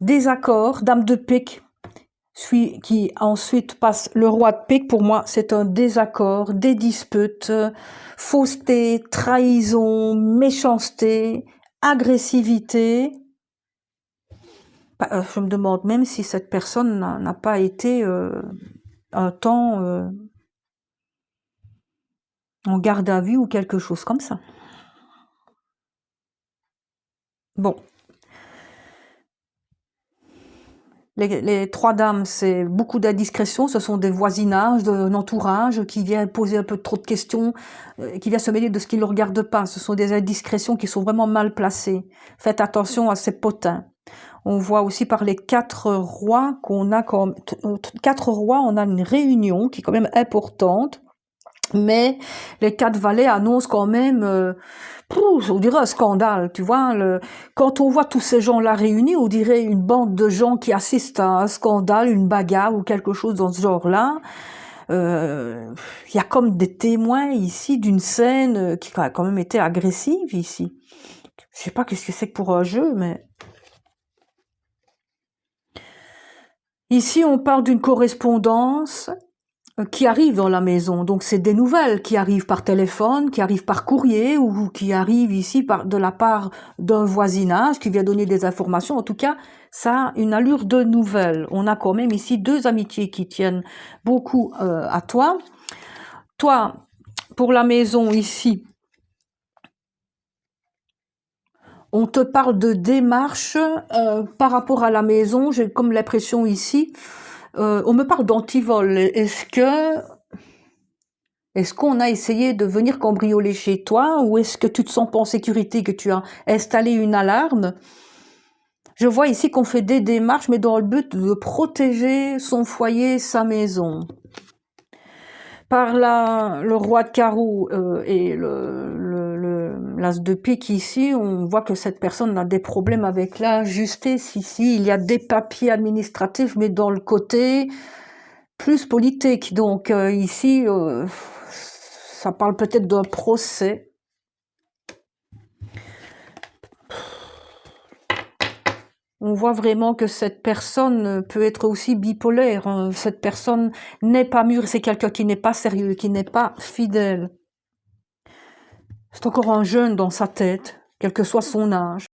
Désaccord, dame de pique, qui ensuite passe le roi de pique. Pour moi, c'est un désaccord, des disputes, fausseté, trahison, méchanceté, agressivité. Je me demande même si cette personne n'a pas été un temps en garde à vue ou quelque chose comme ça. Bon. Les trois dames, c'est beaucoup d'indiscrétion, ce sont des voisinages, d'un entourage qui vient poser un peu trop de questions, qui vient se mêler de ce qui ne le regarde pas. Ce sont des indiscrétions qui sont vraiment mal placées. Faites attention à ces potins. On voit aussi par les 4 rois qu'on a comme 4 rois, on a une réunion qui est quand même importante. Mais les 4 valets annoncent quand même, on dirait un scandale, tu vois. Quand on voit tous ces gens-là réunis, on dirait une bande de gens qui assistent à un scandale, une bagarre ou quelque chose dans ce genre-là. Il y a comme des témoins ici d'une scène qui a quand même été agressive ici. Je sais pas qu'est-ce que c'est que pour un jeu, mais... Ici, on parle d'une correspondance qui arrivent dans la maison. Donc c'est des nouvelles qui arrivent par téléphone, qui arrivent par courrier ou qui arrivent ici de la part d'un voisinage qui vient donner des informations. En tout cas, ça a une allure de nouvelles. On a quand même ici 2 amitiés qui tiennent beaucoup à toi. Toi, pour la maison ici, on te parle de démarche par rapport à la maison. J'ai comme l'impression ici, on me parle d'antivol. Est-ce qu'on a essayé de venir cambrioler chez toi ou est-ce que tu te sens pas en sécurité, que tu as installé une alarme? Je vois ici qu'on fait des démarches, mais dans le but de protéger son foyer, sa maison. Par là, le roi de carreau et l'as de pique ici, on voit que cette personne a des problèmes avec la justice ici. Il y a des papiers administratifs, mais dans le côté plus politique. Donc ici... ça parle peut-être d'un procès. On voit vraiment que cette personne peut être aussi bipolaire. Hein. Cette personne n'est pas mûre, c'est quelqu'un qui n'est pas sérieux, qui n'est pas fidèle. C'est encore un jeune dans sa tête, quel que soit son âge.